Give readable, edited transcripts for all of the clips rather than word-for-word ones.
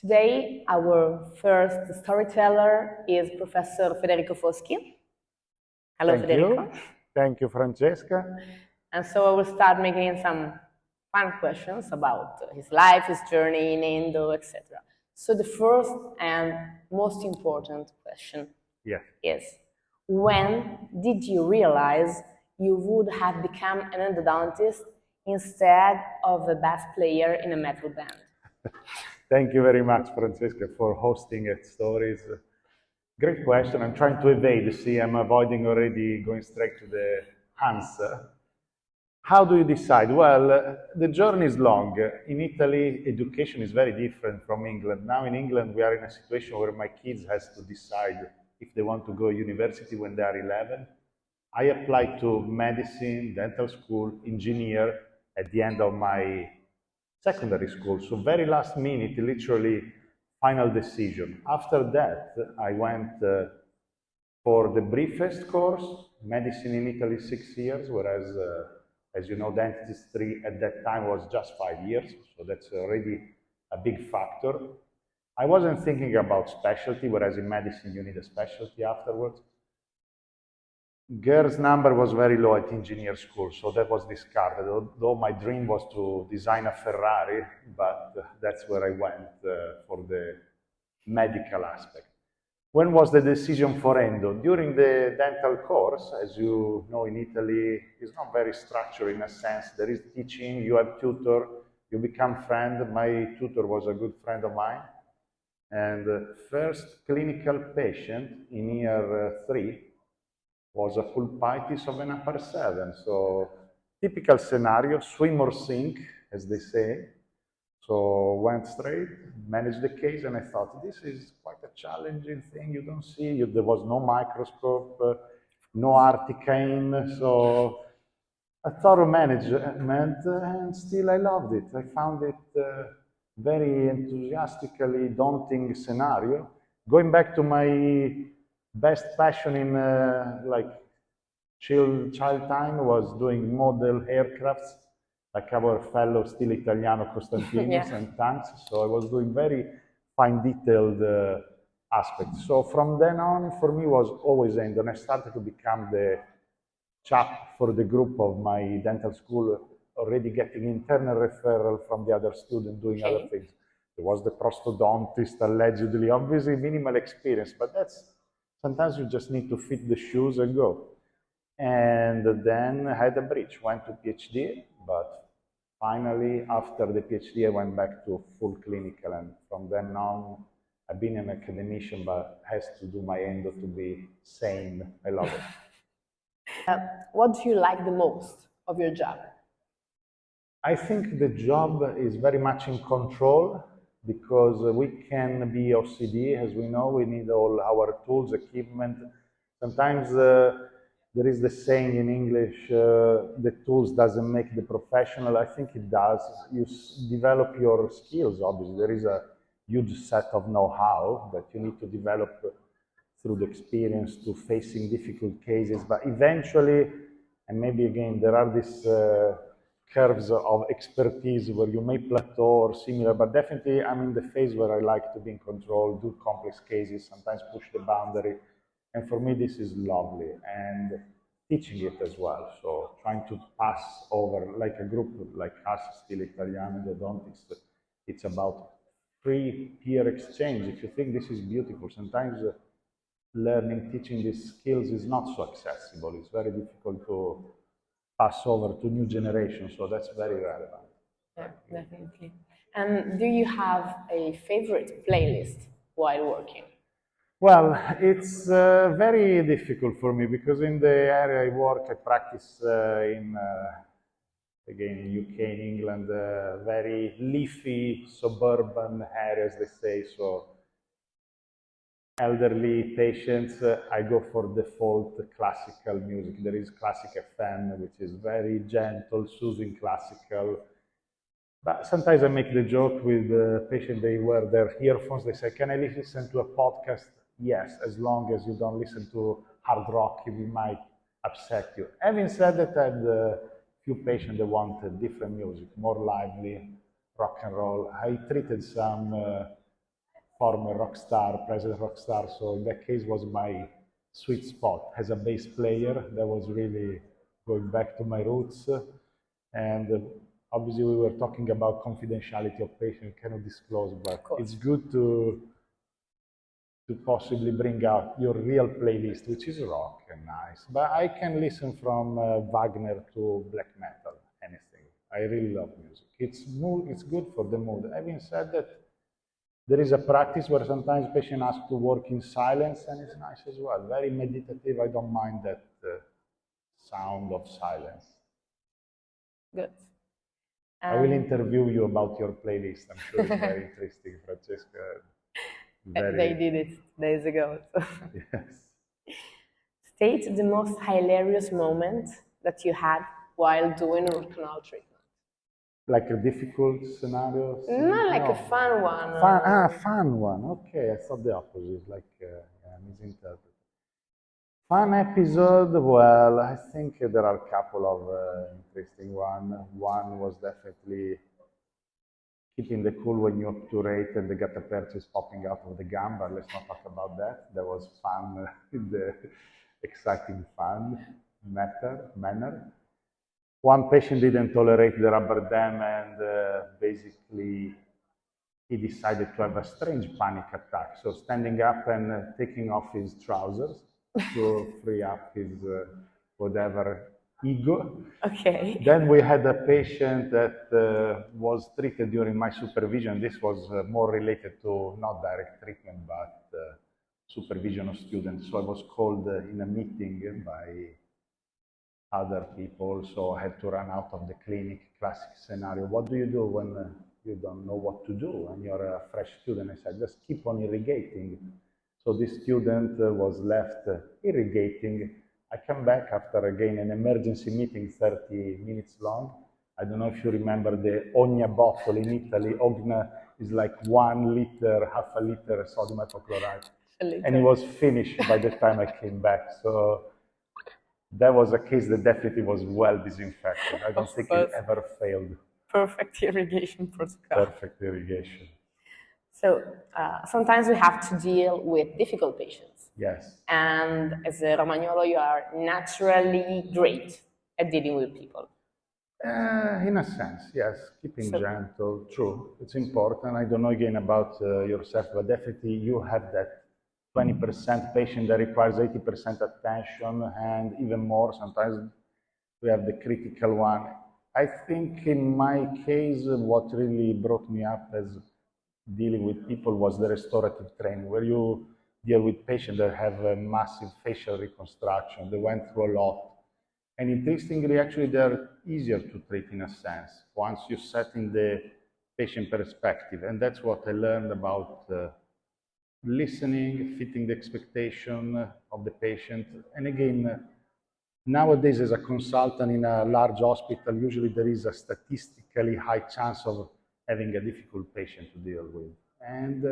Today, our first storyteller is Professor Federico Foschi. Hello, Thank Federico. you. Thank you, Francesca. And so I will start making some fun questions about his life, his journey in Indo, etc. So the first and most important question is, when did you realize you would have become an endodontist instead of a bass player in a metal band? Thank you very much, Francesca, for hosting it stories. Great question. I'm trying to evade. See, I'm avoiding already going straight to the answer. How do you decide? Well, the journey is long. In Italy, education is very different from England. Now in England, we are in a situation where my kids has to decide if they want to go to university when they are 11. I applied to medicine, dental school, engineer at the end of my secondary school. So very last minute, literally final decision. After that, I went for the briefest course, medicine in Italy 6 years, whereas as you know, dentistry at that time was just 5 years, so that's already a big factor. I wasn't thinking about specialty, whereas in medicine you need a specialty afterwards. Girls' number was very low at engineer school, so that was discarded, although my dream was to design a Ferrari, but that's where I went for the medical aspect. When was the decision for endo? During the dental course, as you know, in Italy, it's not very structured in a sense. There is teaching, you have tutor, you become friend. My tutor was a good friend of mine. And the first clinical patient in year 3 was a pulpitis of an upper 7. So typical scenario, swim or sink, as they say. So went straight, managed the case, and I thought, this is quite a challenging thing. You don't see, there was no microscope, no articaine, so a thorough management, and still I loved it. I found it very enthusiastically daunting scenario. Going back to my best passion in like child time was doing model aircrafts, like our fellow still Italiano Costantinos and tanks. So I was doing very fine detailed aspects. So from then on, for me was always endo, and I started to become the chap for the group of my dental school, already getting internal referral from the other student doing other things. There was the prosthodontist, allegedly, obviously minimal experience, but that's, sometimes you just need to fit the shoes and go. And then I had a breach, went to PhD, but finally, after the PhD, I went back to full clinical, and from then on, I've been an academician, but has to do my endo to be sane. I love it. What do you like the most of your job? I think the job is very much in control, because we can be OCD, as we know, we need all our tools, equipment. Sometimes there is the saying in English, the tools doesn't make the professional. I think it does. You develop your skills, obviously. There is a huge set of know-how that you need to develop through the experience to facing difficult cases. But eventually, and maybe again, there are these curves of expertise where you may plateau or similar, but definitely I'm in the phase where I like to be in control, do complex cases, sometimes push the boundary. And for me, this is lovely, and teaching it as well. So trying to pass over, like a group like us, still Italiano endodontists, it's about free peer exchange. If you think this is beautiful, sometimes learning, teaching these skills is not so accessible. It's very difficult to pass over to new generations, so that's very relevant. Yeah, definitely. And do you have a favorite playlist while working? Well, it's very difficult for me, because in the area I work, I practice again, in UK, in England, very leafy suburban areas, they say. So elderly patients, I go for default classical music. There is classic FM, which is very gentle, soothing classical. But sometimes I make the joke with the patient, they wear their earphones, they say, can I listen to a podcast? Yes, as long as you don't listen to hard rock, it might upset you. Having said that, I had a few patients that wanted different music, more lively, rock and roll. I treated some former rock star, present rock star, so in that case was my sweet spot. As a bass player, that was really going back to my roots. And obviously we were talking about confidentiality of patient, cannot disclose, but it's good to possibly bring out your real playlist, which is rock and nice. But I can listen from Wagner to black metal, anything. I really love music. It's good for the mood. Having said that, there is a practice where sometimes patients ask to work in silence, and it's nice as well. Very meditative. I don't mind that sound of silence. Good. I will interview you about your playlist. I'm sure it's very interesting, Francesca. They did it days ago. So. Yes. State the most hilarious moment that you had while doing root canal treatment. Like a difficult scenario? Not like a fun one. Fun one. Okay, I thought the opposite, like misinterpreted. Fun episode, well, I think there are a couple of interesting ones. One was definitely keeping the cool when you obturate and the gutta percha is popping out of the gum, but let's not talk about that. That was fun in the exciting fun manner. One patient didn't tolerate the rubber dam and basically he decided to have a strange panic attack. So standing up and taking off his trousers to free up his whatever ego. Okay. Then we had a patient that was treated during my supervision. This was more related to not direct treatment, but supervision of students. So I was called in a meeting by other people, so I had to run out of the clinic. Classic scenario. What do you do when you don't know what to do and you're a fresh student? I said, just keep on irrigating. So this student was left irrigating. I come back after again an emergency meeting, 30 minutes long. I don't know if you remember the Ogna bottle in Italy. Ogna is like 1 liter, half a liter sodium hypochlorite. And it was finished by the time I came back. So that was a case that definitely was well disinfected. I don't think it ever failed. Perfect irrigation protocol. Perfect irrigation. So sometimes we have to deal with difficult patients. Yes. And as a Romagnolo, you are naturally great at dealing with people. In a sense, yes. Keeping gentle, true. It's important. I don't know again about yourself, but definitely you have that 20% patient that requires 80% attention and even more. Sometimes we have the critical one. I think in my case, what really brought me up as dealing with people was the restorative training, where you deal with patients that have a massive facial reconstruction. They went through a lot. And interestingly, actually, they're easier to treat in a sense, once you set in the patient perspective. And that's what I learned about listening, fitting the expectation of the patient. And again, nowadays as a consultant in a large hospital, usually there is a statistically high chance of having a difficult patient to deal with. And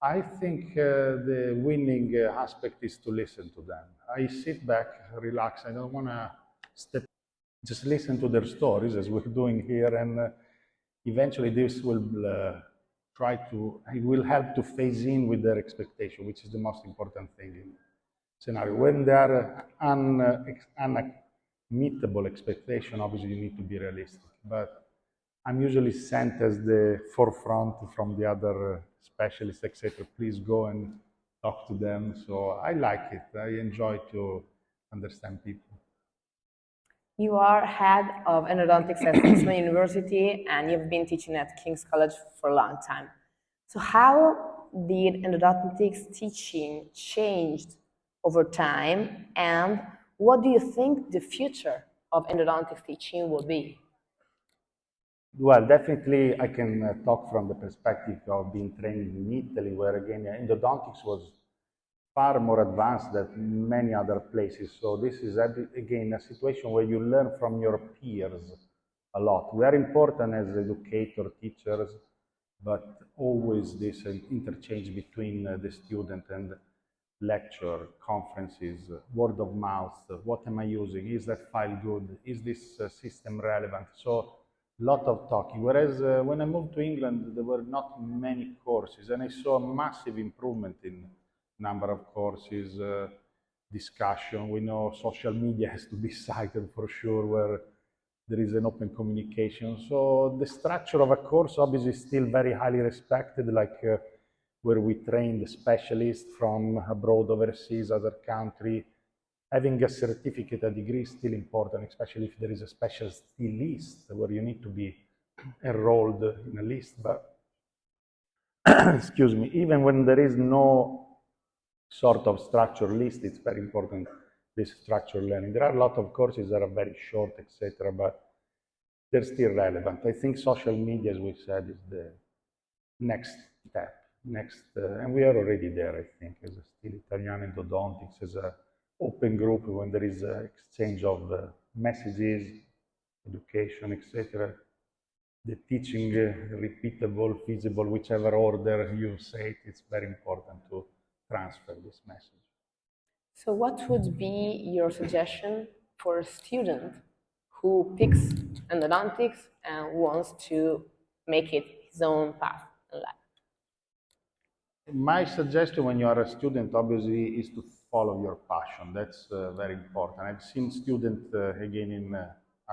I think the winning aspect is to listen to them. I sit back, relax, I don't want to just listen to their stories as we're doing here, and eventually this will it will help to phase in with their expectation, which is the most important thing in scenario. When there are unmeetable expectation, obviously you need to be realistic. But I'm usually sent as the forefront from the other specialists, etc. Please go and talk to them. So I like it. I enjoy to understand people. You are head of endodontics at Eastman University, and you've been teaching at King's College for a long time. So how did endodontics teaching changed over time, and what do you think the future of endodontics teaching will be? Well, definitely I can talk from the perspective of being trained in Italy, where again endodontics was far more advanced than many other places. So this is again a situation where you learn from your peers a lot. We are important as educators, teachers, but always this interchange between the student and lecture, conferences, word of mouth. What am I using? Is that file good? Is this system relevant? So lot of talking. Whereas when I moved to England, there were not many courses, and I saw a massive improvement in number of courses, discussion. We know social media has to be cited for sure, where there is an open communication. So the structure of a course obviously is still very highly respected, like where we train the specialists from abroad, overseas, other country. Having a certificate, a degree is still important, especially if there is a specialty list where you need to be enrolled in a list. But excuse me, even when there is no sort of structured list, it's very important, this structured learning. There are a lot of courses that are very short, etc., but they're still relevant. I think social media, as we said, is the next step. And we are already there, I think, as a Stile Italiano Endodontics, as an open group when there is an exchange of messages, education, etc. The teaching, repeatable, feasible, whichever order you say it, it's very important to transfer this message. So what would be your suggestion for a student who picks endodontics and wants to make it his own path in life? My suggestion when you are a student, obviously, is to follow your passion. That's very important. I've seen students, again, in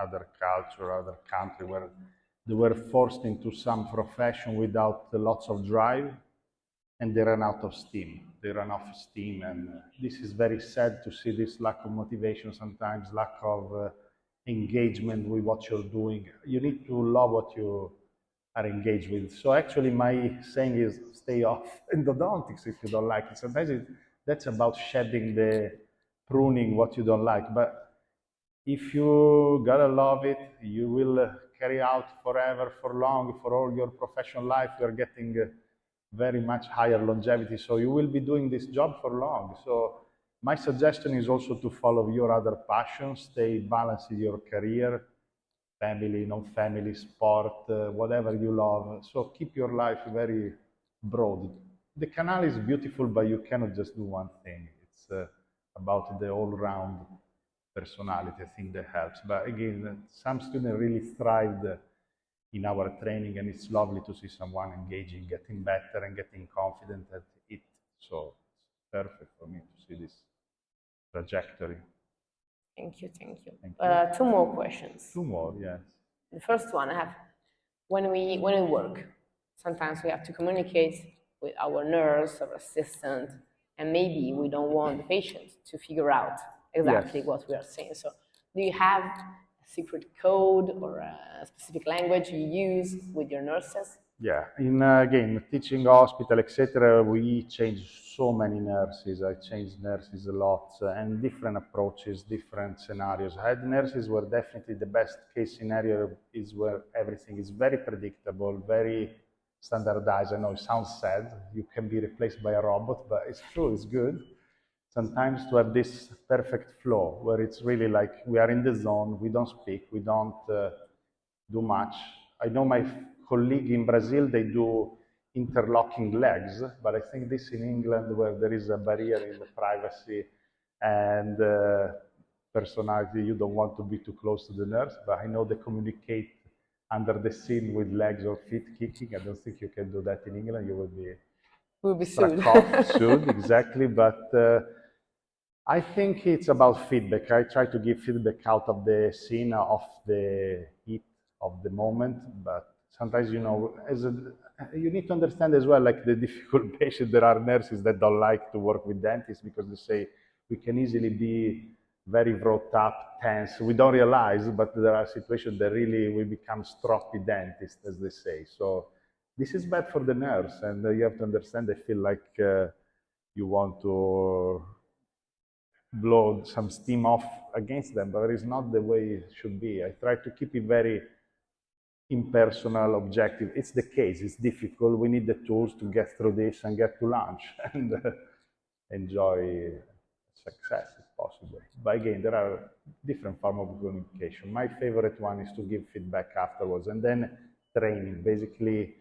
other culture, other country, where they were forced into some profession without lots of drive, and they run out of steam. They run off steam, and this is very sad to see this lack of motivation sometimes, lack of engagement with what you're doing. You need to love what you are engaged with. So actually my saying is stay off endodontics if you don't like it. Sometimes that's about shedding the pruning what you don't like. But if you gotta love it, you will carry out forever, for long, for all your professional life. You're getting very much higher longevity. So you will be doing this job for long. So my suggestion is also to follow your other passions, stay balanced in your career, family, non-family, sport, whatever you love. So keep your life very broad. The canal is beautiful, but you cannot just do one thing. It's about the all-round personality. I think that helps. But again, some students really thrived in our training, and it's lovely to see someone engaging, getting better, and getting confident at it. So it's perfect for me to see this trajectory. Thank you. Two more questions. Two more, yes. The first one I have, when we work, sometimes we have to communicate with our nurse or assistant, and maybe we don't want the patient to figure out exactly what we are saying. So do you have a secret code or a specific language you use with your nurses? Yeah, again, teaching hospital, etc., we change so many nurses. I changed nurses a lot, and different approaches, different scenarios. I had nurses where definitely the best case scenario is where everything is very predictable, very standardized. I know it sounds sad. You can be replaced by a robot, but it's true, it's good. Sometimes to have this perfect flow where it's really like we are in the zone, we don't speak, we don't do much. I know my colleague in Brazil, they do interlocking legs, but I think this in England where there is a barrier in the privacy and personality, you don't want to be too close to the nurse, but I know they communicate under the scene with legs or feet kicking. I don't think you can do that in England. You will be sued. Sued, exactly. But I think it's about feedback. I try to give feedback out of the scene, of the heat of the moment, but sometimes, you know, you need to understand as well, like the difficult patient, there are nurses that don't like to work with dentists because they say we can easily be very wrought up, tense. We don't realize, but there are situations that really we become stroppy dentists, as they say. So this is bad for the nurse, and you have to understand they feel like you want to blow some steam off against them, but it's not the way it should be. I try to keep it very impersonal, objective. It's the case, it's difficult. We need the tools to get through this and get to lunch and enjoy success if possible. But again, there are different forms of communication. My favorite one is to give feedback afterwards, and then training. Basically,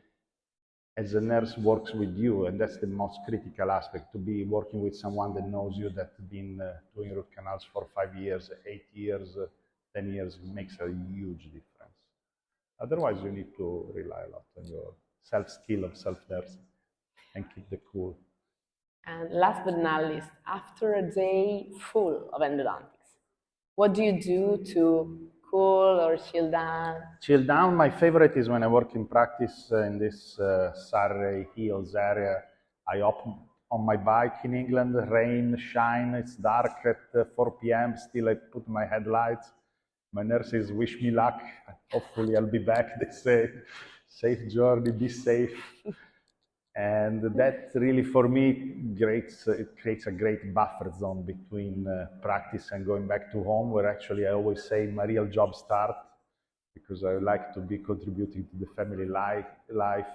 as a nurse works with you, and that's the most critical aspect, to be working with someone that knows you, that's been doing root canals for 5 years, 8 years, 10 years, makes a huge difference. Otherwise, you need to rely a lot on your self-skill of self-nursing and keep the cool. And last but not least, after a day full of endodontics, what do you do to cool or chill down? Chill down, my favorite is when I work in practice in this Surrey Hills area. I hop on my bike in England, rain, shine, it's dark at 4 p.m. Still I put my headlights. My nurses wish me luck. Hopefully I'll be back. They say, safe journey, be safe. And that really, for me, it creates a great buffer zone between practice and going back to home, where actually I always say my real job starts, because I like to be contributing to the family life.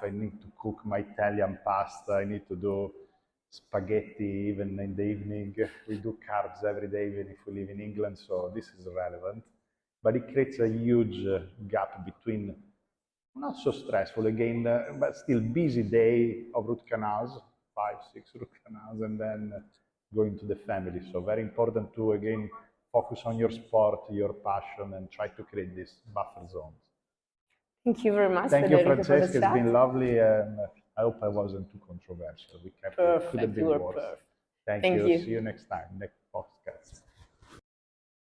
I need to cook my Italian pasta. I need to do spaghetti even in the evening. We do carbs every day, even if we live in England, so this is relevant. But it creates a huge gap between, not so stressful again, but still busy day of root canals, 5, 6 root canals, and then going to the family. So very important to, again, focus on your sport, your passion, and try to create these buffer zones. Thank you very much, Thank you, Francesca. It's been lovely, and I hope I wasn't too controversial. We kept it to the big words. Perfect. Thank you. See you next time, next podcast.